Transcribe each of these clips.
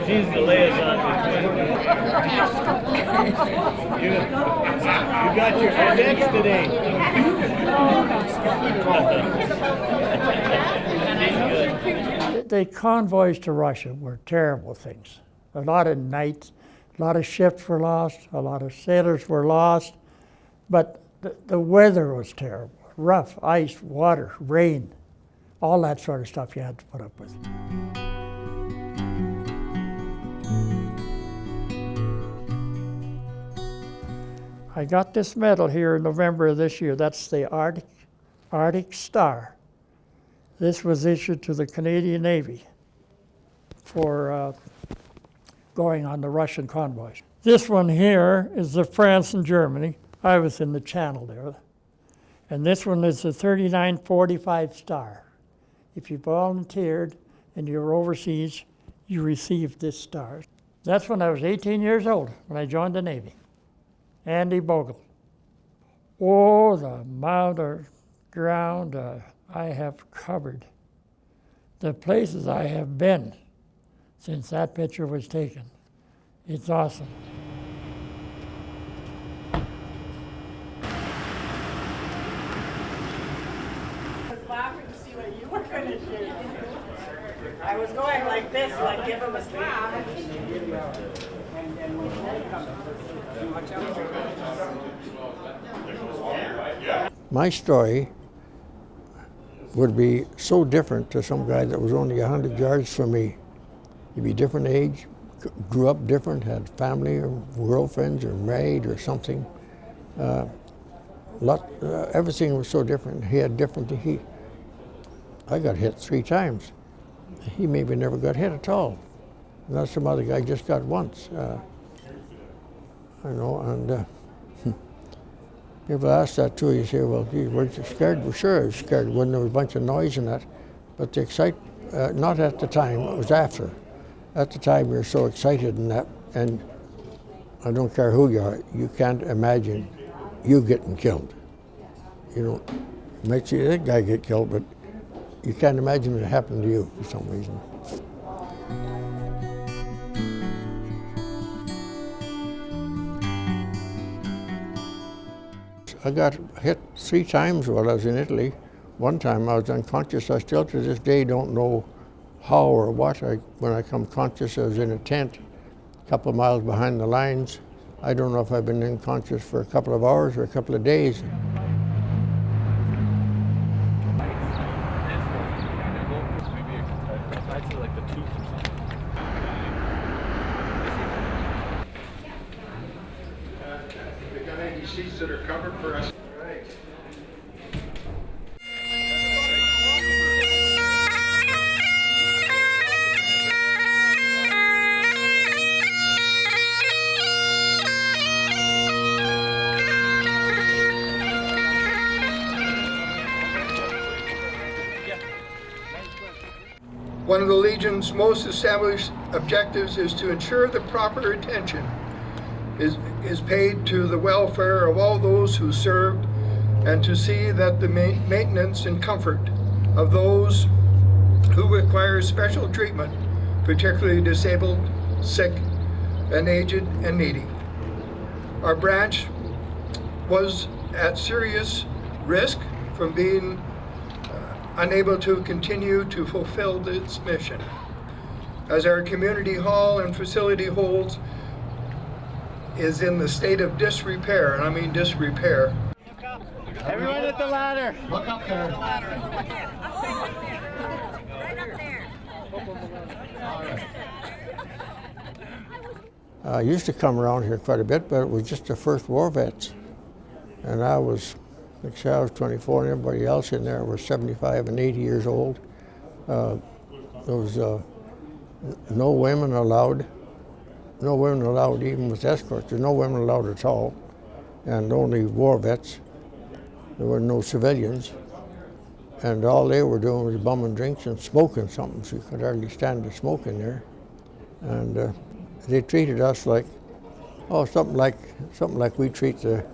She's the liaison between you. You got your cadets today. The convoys to Russia were terrible things. A lot of nights, a lot of ships were lost, a lot of sailors were lost, but the weather was terrible. Rough, ice, water, rain, all that sort of stuff you had to put up with. I got this medal here in November of this year. That's the Arctic Star. This was issued to the Canadian Navy for going on the Russian convoys. This one here is the France and Germany. I was in the channel there. And this one is the 3945 Star. If you volunteered and you were overseas, you received this star. That's when I was 18 years old, when I joined the Navy. Andy Bogle. Oh, the amount of ground I have covered. The places I have been since that picture was taken. It's awesome. I was laughing to see what you were going to do. I was going like this, like give him a slap. My story would be so different to some guy that was only 100 yards from me. He'd be different age, grew up different, had family or girlfriends or married or something. Everything was so different. He had different. I got hit 3 times. He maybe never got hit at all. And that's some other guy just got once. People ask that too. You say, well, gee, weren't you scared? Well, sure I was scared when there was a bunch of noise and that. But the not at the time, it was after. At the time, we were so excited and that, and I don't care who you are, you can't imagine you getting killed. You know, it makes you that guy get killed, but you can't imagine it happened to you for some reason. I got hit 3 times while I was in Italy. One time I was unconscious. I still to this day don't know how or what. When I come conscious, I was in a tent a couple of miles behind the lines. I don't know if I've been unconscious for a couple of hours or a couple of days. They got any seats that are covered for us? Right. One of the Legion's most established objectives is to ensure the proper attention is paid to the welfare of all those who served and to see that the maintenance and comfort of those who require special treatment, particularly disabled, sick, and aged and needy. Our branch was at serious risk from being unable to continue to fulfill its mission. As our community hall and facility holds is in the state of disrepair, and I mean disrepair. Everyone at the ladder. Look up there. Right up there. I used to come around here quite a bit, but it was just the first war vets. And I was 24, and everybody else in there was 75 and 80 years old. There was no women allowed. No women allowed even with escorts. There's no women allowed at all. And only war vets. There were no civilians. And all they were doing was bumming drinks and smoking something, so you could hardly stand the smoke in there. And they treated us like, something like we treat the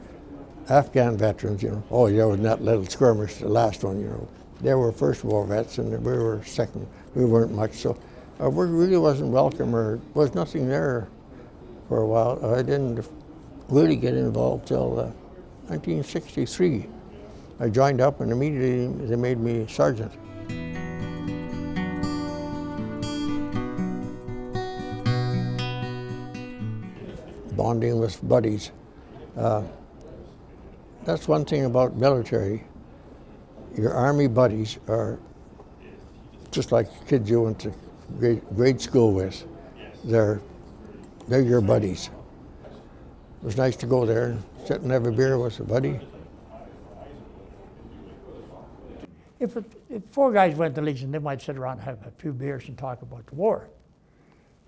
Afghan veterans, you know. Oh, yeah, in that little skirmish, the last one, you know. They were first war vets and we were second. We weren't much, so We really wasn't welcome, or was nothing there for a while. I didn't really get involved till 1963. I joined up and immediately they made me sergeant. Bonding with buddies. That's one thing about military. Your Army buddies are just like kids you went to grade school with. They're your buddies. It was nice to go there and sit and have a beer with a buddy. If four guys went to Legion, they might sit around and have a few beers and talk about the war.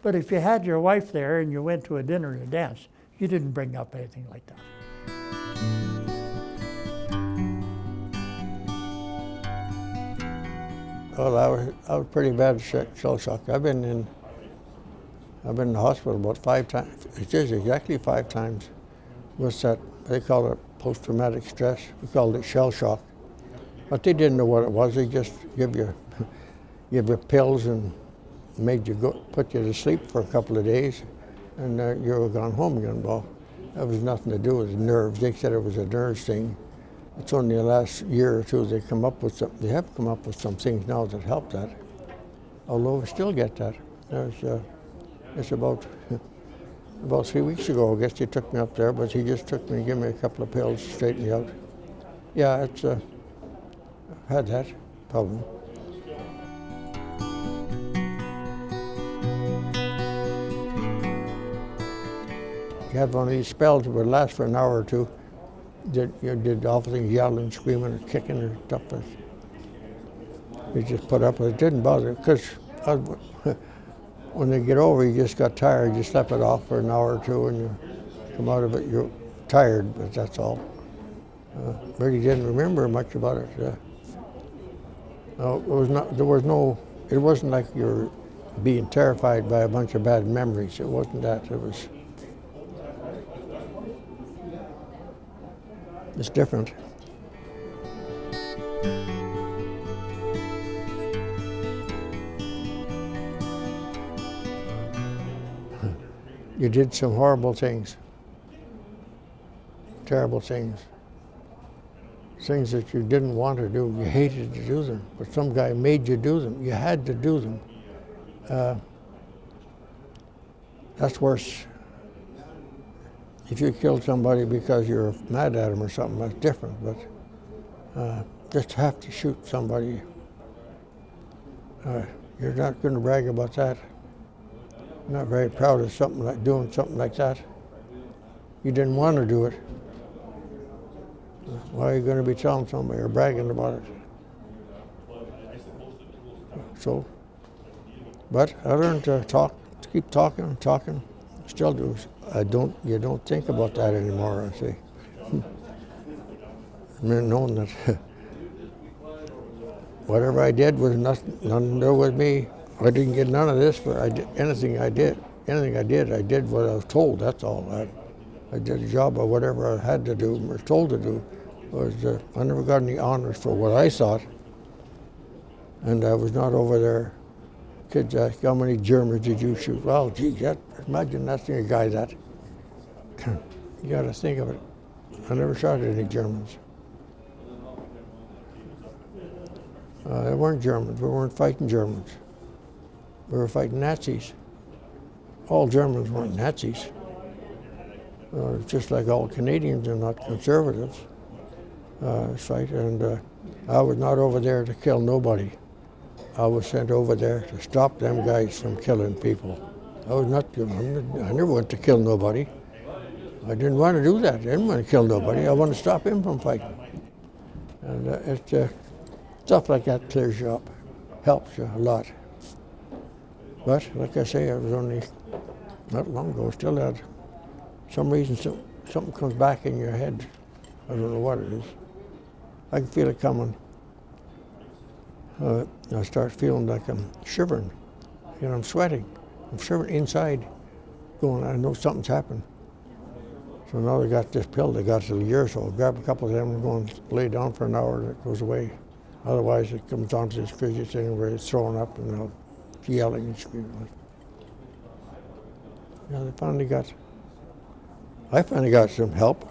But if you had your wife there and you went to a dinner and a dance, you didn't bring up anything like that. Well, I was pretty bad shell shock. I've been in the hospital about 5 times. It is exactly 5 times. With that, they call it post-traumatic stress. We called it shell shock. But they didn't know what it was. They just give you pills and made you put you to sleep for a couple of days, and you were gone home again. Well, that was nothing to do with the nerves. They said it was a nerves thing. It's only the last year or two they have come up with some things now that help that. Although we still get that. It's about 3 weeks ago, I guess he took me up there, but he just took me and gave me a couple of pills to straighten me out. Yeah, it's I've had that problem. You had one of these spells that would last for an hour or two. You did awful things, yelling, screaming, or kicking, or stuff. You just put up with it. It didn't bother, because when they get over, you just got tired. You slept it off for an hour or two, and you come out of it, you're tired, but that's all. Really didn't remember much about it. It wasn't like you're being terrified by a bunch of bad memories. It wasn't that. It's different. You did some horrible things, terrible things, things that you didn't want to do. You hated to do them, but some guy made you do them. You had to do them. That's worse. If you killed somebody because you're mad at them or something, that's different. But just have to shoot somebody, you're not going to brag about that. You're not very proud of doing something like that. You didn't want to do it. Why are you going to be telling somebody or bragging about it? So, but I learned to keep talking. Still do. You don't think about that anymore, I say. Knowing that whatever I did was nothing to do with me. I didn't get none of this, but anything I did, I did what I was told, that's all. I did a job of whatever I had to do, or was told to do. I never got any honors for what I thought. And I was not over there. Kids ask, how many Germans did you shoot? Well, gee, imagine asking a guy that. You got to think of it. I never shot any Germans. They weren't Germans. We weren't fighting Germans. We were fighting Nazis. All Germans weren't Nazis. Just like all Canadians are not conservatives. And I was not over there to kill nobody. I was sent over there to stop them guys from killing people. I never went to kill nobody. I didn't want to do that. I didn't want to kill nobody. I want to stop him from fighting. And stuff like that clears you up, helps you a lot. But like I say, I was only not long ago, still had some reason something comes back in your head. I don't know what it is. I can feel it coming. I start feeling like I'm shivering. I'm sweating. I'm shivering inside, going, I know something's happened. So now they got this pill, they got it a year or so. I'll grab a couple of them and go and lay down for an hour and it goes away. Otherwise it comes onto this fidget thing where it's throwing up and yelling and screaming. Yeah, I finally got some help.